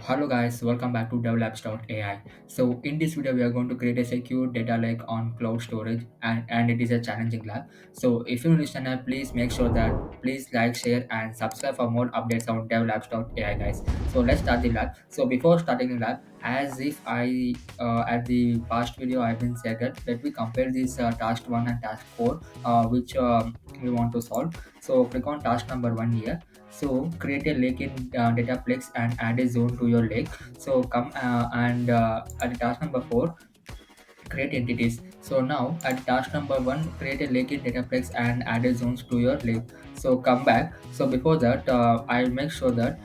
Hello guys, welcome back to develops.ai. So in this video we are going to create a secure data lake on cloud storage and it is a challenging lab. So if you're new channel, please make sure that please like, share and subscribe for more updates on develops.ai guys. So let's start the lab. So before starting the lab, as if I at the past video I've been said that let me compare this task 1 and task 4 which we want to solve. So click on task number 1 here. So create a lake in Dataplex and add a zone to your lake. So come and at task number 4, create entities. So now at task number 1, create a lake in Dataplex and add a zones to your lake. So come back. So before that, I'll make sure that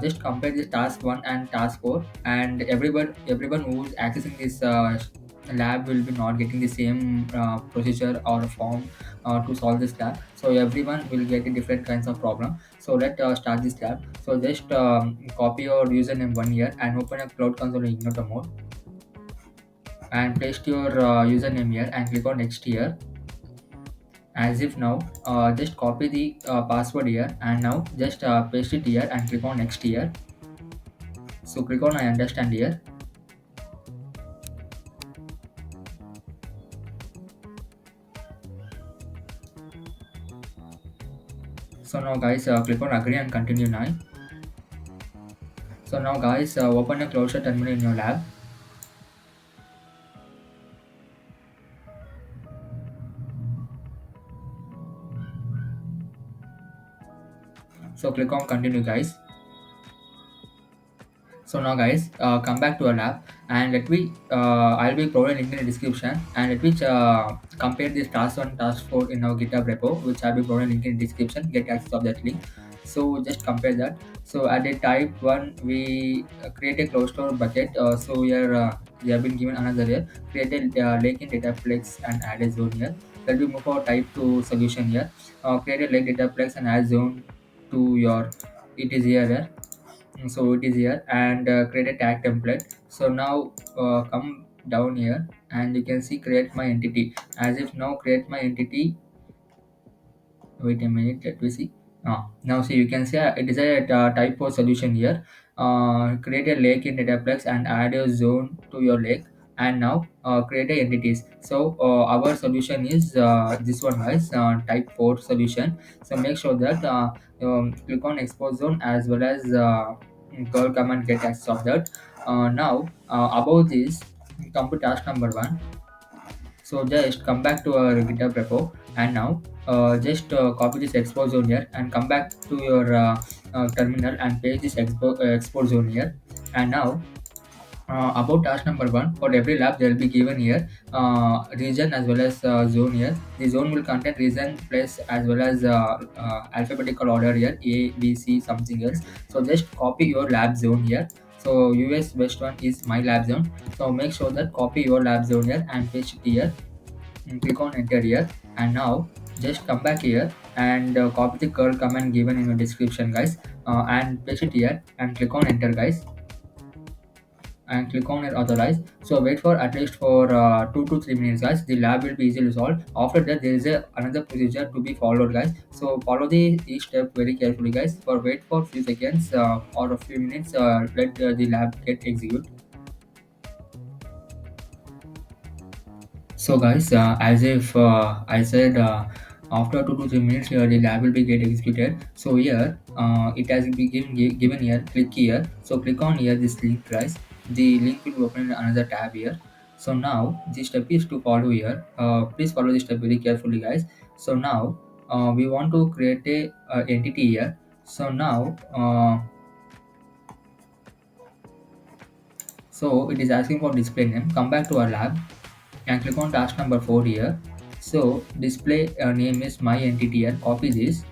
just compare this task 1 and task 4, and everyone who's accessing this lab will be not getting the same procedure or form to solve this lab. So everyone will get a different kinds of problem. So let's start this lab. So just copy your username 1 year and open a cloud console in ignore mode and paste your username here and click on next here. As if now, just copy the password here and now just paste it here and click on next here. So click on I understand here. So now guys, click on agree and continue now. So now guys, open a closure terminal in your lab. So click on continue guys. So now guys, come back to our lab and let me I'll be providing link in the description, and let me compare this task 1 task 4 in our GitHub repo, which I'll be providing link in the description. Get access of that link. So just compare that. So at the type 1 we create a closed store bucket. So here we have been given another here, create a lake in Dataplex and add a zone here. Let me move for type 2 solution here. Create a lake Dataplex and add zone to your, it is here. So it is here, and create a tag template. So now come down here and you can see create my entity. As if now create my entity, wait a minute, let me see. Now see, you can see it is a type 4 solution here. Create a lake in Dataplex and add a zone to your lake, and now create a entities. So our solution is this one guys, type 4 solution. So make sure that click on export zone as well as curl command get access of that. Now about this, come to task number 1. So just come back to our GitHub repo, and now just copy this export zone here and come back to your terminal and paste this export zone here. And now about task number 1, for every lab there will be given here region as well as zone here. The zone will contain region place as well as alphabetical order here, A, B, C, something else. So just copy your lab zone here. So US West one is my lab zone. So make sure that copy your lab zone here and paste it here and click on enter here. And now just come back here and copy the curl command given in your description guys, and paste it here and click on enter guys, and click on it authorize. So wait for at least for 2 to 3 minutes guys. The lab will be easily solved. After that there is another procedure to be followed guys. So follow the each step very carefully guys. For wait for few seconds or a few minutes, let the lab get execute. So guys, as if I said, after 2 to 3 minutes here the lab will be get executed. So here it has been given here, click here. So click on here this link guys. The link will open in another tab here. So now the step is to follow here. Please follow this step very carefully guys. So now we want to create a entity here. So now so it is asking for display name. Come back to our lab and click on task number 4 here. So display name is my entity here. Copy this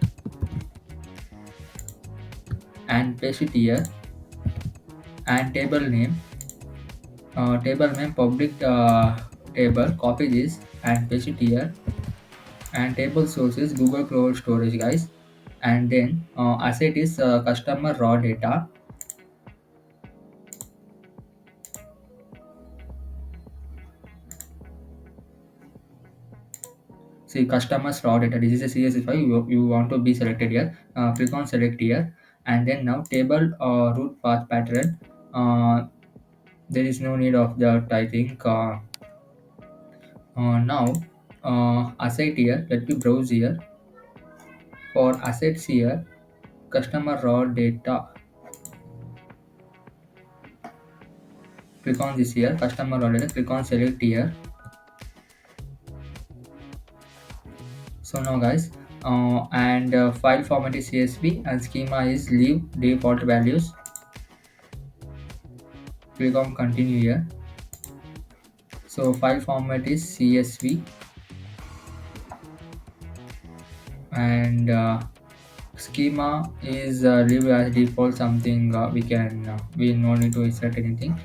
and paste it here. And table name public table. Copy this and paste it here. And table sources Google Cloud Storage guys. And then asset is customer raw data. See customers raw data. This is a CSV file. You want to be selected here. Click on select here, and then now table root path pattern. there is no need of that, I think. Now, asset here, let me browse here. For assets here, customer raw data, click on this here, customer raw data, click on select here. So now guys, and file format is CSV and schema is leave default values. Click on continue here. So file format is CSV and schema is leave as default, something we no need to insert anything.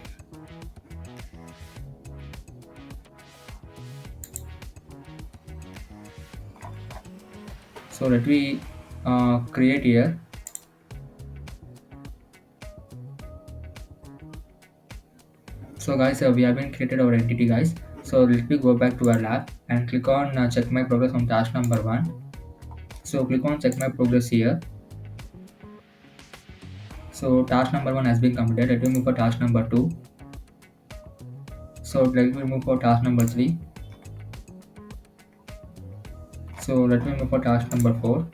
So let me create here. So guys, we have been created our entity guys. So let me go back to our lab and click on check my progress on task number 1. So click on check my progress here. So task number 1 has been completed. Let me move for task number 2. So let me move for task number 3. So let me move for task number 4.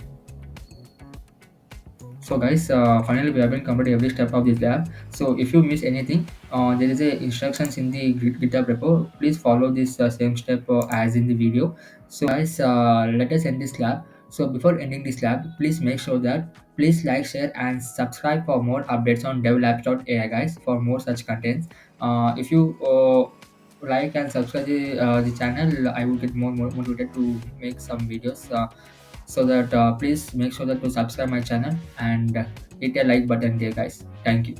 So guys, finally we have been completed every step of this lab. So if you miss anything, there is a instructions in the GitHub repo. Please follow this same step as in the video. So guys, let us end this lab. So before ending this lab, please make sure that please like, share, and subscribe for more updates on devlabs.ai guys, for more such contents. If you like and subscribe the channel, I will get more motivated to make some videos. So that please make sure that to subscribe my channel and hit a like button there guys. Thank you.